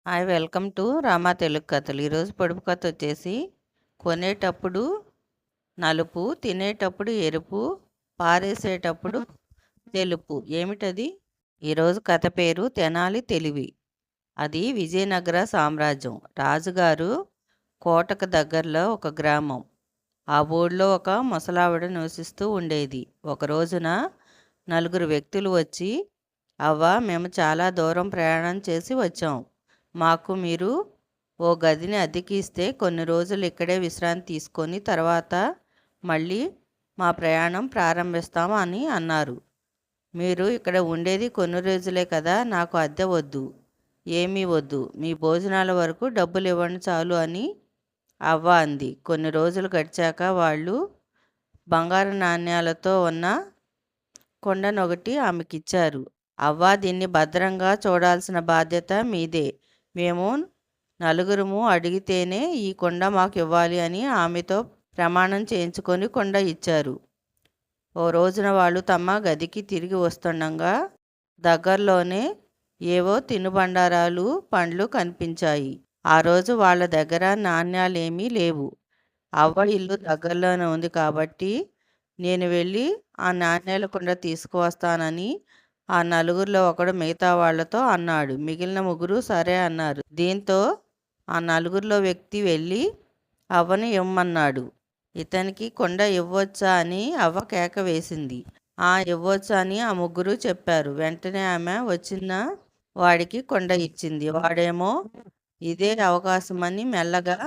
Hi welcome to Rama Telugu కథలు. ఈరోజు పొడుపు కథ వచ్చేసి కొనేటప్పుడు నలుపు, తినేటప్పుడు ఎరుపు, పారేసేటప్పుడు తెలుపు. ఏమిటది? ఈరోజు కథ పేరు తెనాలి తెలివి. అది విజయనగర సామ్రాజ్యం. రాజుగారు కోటకు దగ్గరలో ఒక గ్రామం. ఆ ఊళ్ళో ఒక ముసలావిడ నివసిస్తూ ఉండేది. ఒక రోజున నలుగురు వ్యక్తులు వచ్చి, అవ్వ, మేము చాలా దూరం ప్రయాణం చేసి వచ్చాం. మాకు మీరు ఓ గదిని అద్దెకి ఇస్తే కొన్ని రోజులు ఇక్కడే విశ్రాంతి తీసుకొని తర్వాత మళ్ళీ మా ప్రయాణం ప్రారంభిస్తాం అని అన్నారు. మీరు ఇక్కడ ఉండేది కొన్ని రోజులే కదా, నాకు అద్దె వద్దు, ఏమీ వద్దు, మీ భోజనాల వరకు డబ్బులు ఇవ్వండి చాలు అని అవ్వ అంది. కొన్ని రోజులు గడిచాక వాళ్ళు బంగారు నాణ్యాలతో ఉన్న కొండనొకటి ఆమెకిచ్చారు. అవ్వ, దీన్ని భద్రంగా చూడాల్సిన బాధ్యత మీదే. మేము నలుగురము అడిగితేనే ఈ కొండ మాకు ఇవ్వాలి అని ఆమెతో ప్రమాణం చేయించుకొని కొండ ఇచ్చారు. ఓ రోజున వాళ్ళు తమ గదికి తిరిగి వస్తుండగా దగ్గరలోనే ఏవో తినుబండారాలు, పండ్లు కనిపించాయి. ఆ రోజు వాళ్ళ దగ్గర నాణ్యాలేమీ లేవు. అవ్వ ఇల్లు దగ్గరలోనే ఉంది కాబట్టి నేను వెళ్ళి ఆ నాణ్యాల కొండ తీసుకువస్తానని ఆ నలుగురిలో ఒకడు మిగతా వాళ్లతో అన్నాడు. మిగిలిన ముగ్గురు సరే అన్నారు. దీంతో ఆ నలుగురిలో వ్యక్తి వెళ్ళి అవ్వను ఇవ్వమన్నాడు. ఇతనికి కొండ ఇవ్వొచ్చా అని అవ్వ కేక వేసింది. ఇవ్వొచ్చు అని ఆ ముగ్గురు చెప్పారు. వెంటనే ఆమె వచ్చిన వాడికి కొండ ఇచ్చింది. వాడేమో ఇదే అవకాశమని మెల్లగా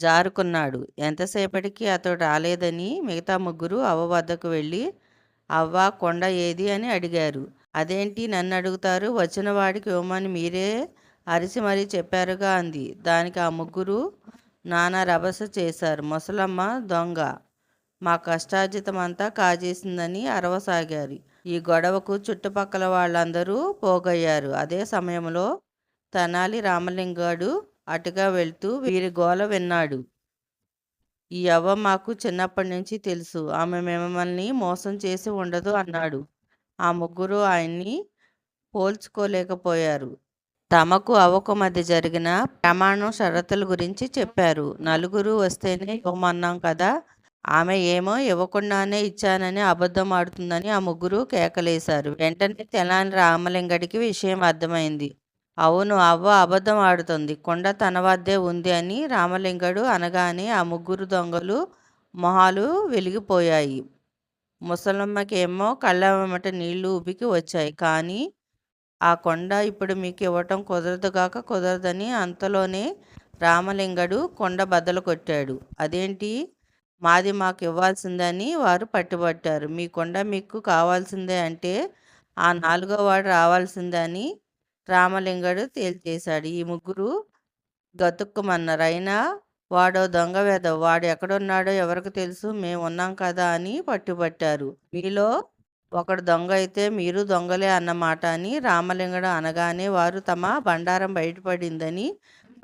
జారుకున్నాడు. ఎంతసేపటికి అతడు రాలేదని మిగతా ముగ్గురు అవ్వ వద్దకు వెళ్ళి, అవ్వ, కొండ ఏది అని అడిగారు. అదేంటి నన్ను అడుగుతారు, వచ్చిన వాడికి ఇవ్వమని మీరే అరిచి మరీ చెప్పారుగా అంది. దానికి ఆ ముగ్గురు నానా రభస చేశారు. ముసలమ్మ దొంగ మా కష్టార్జితమంతా కాజేసిందని అరవసాగారు. ఈ గొడవకు చుట్టుపక్కల వాళ్ళందరూ పోగయ్యారు. అదే సమయంలో తెనాలి రామలింగాడు అటుగా వెళ్తూ వీరి గోల విన్నాడు. ఈ అవ్వ మాకు చిన్నప్పటి నుంచి తెలుసు, ఆమె మిమ్మల్ని మోసం చేసి ఉండదు అన్నాడు. ఆ ముగ్గురు ఆయన్ని పోల్చుకోలేకపోయారు. తమకు అవ్వకు మధ్య జరిగిన ప్రమాణం షరతుల గురించి చెప్పారు. నలుగురు వస్తేనే ఇవ్వమన్నాం కదా, ఆమె ఏమో ఇవ్వకుండానే ఇచ్చానని అబద్ధం ఆడుతుందని ఆ ముగ్గురు కేకలేశారు. వెంటనే తెనాలి రామలింగడికి విషయం అర్థమైంది. అవును, అవ్వ అబద్ధం ఆడుతుంది, కొండ తన వద్దే ఉంది అని రామలింగడు అనగానే ఆ ముగ్గురు దొంగలు మొహాలు వెలిగిపోయాయి. ముసలమ్మకేమో కళ్ళ వెంబట నీళ్లు ఉబికి వచ్చాయి. కానీ ఆ కొండ ఇప్పుడు మీకు ఇవ్వటం కుదరదుగాక కుదరదని అంతలోనే రామలింగడు కొండ బద్దలు కొట్టాడు. అదేంటి, మాది మాకు ఇవ్వాల్సిందని వారు పట్టుబట్టారు. మీ కొండ మీకు కావాల్సిందే అంటే ఆ నాలుగో వాడు రావాల్సిందే అని రామలింగడు తేల్చేశాడు. ఈ ముగ్గురు గతుక్కుమన్నారు. అయినా వాడో దొంగ వెధవ, వాడు ఎక్కడున్నాడో ఎవరికి తెలుసు, మేము ఉన్నాం కదా అని పట్టుబట్టారు. మీలో ఒకడు దొంగ అయితే మీరు దొంగలే అన్నమాట అని రామలింగడు అనగానే వారు తమ బండారం బయటపడిందని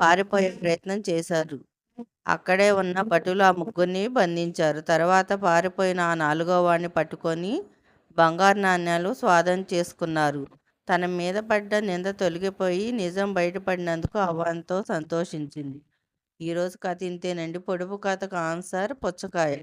పారిపోయే ప్రయత్నం చేశారు. అక్కడే ఉన్న భటులు ఆ ముగ్గురిని బంధించారు. తర్వాత పారిపోయిన ఆ నాలుగో వాడిని పట్టుకొని బంగారు నాణ్యాలు స్వాధీనం చేసుకున్నారు. తన మీద పడ్డ నింద తొలగిపోయి నిజం బయటపడినందుకు అవ్వంతో సంతోషించింది. ఈరోజు కథ ఇంతేనండి. పొడుపు కథకు ఆన్సర్ పుచ్చకాయ.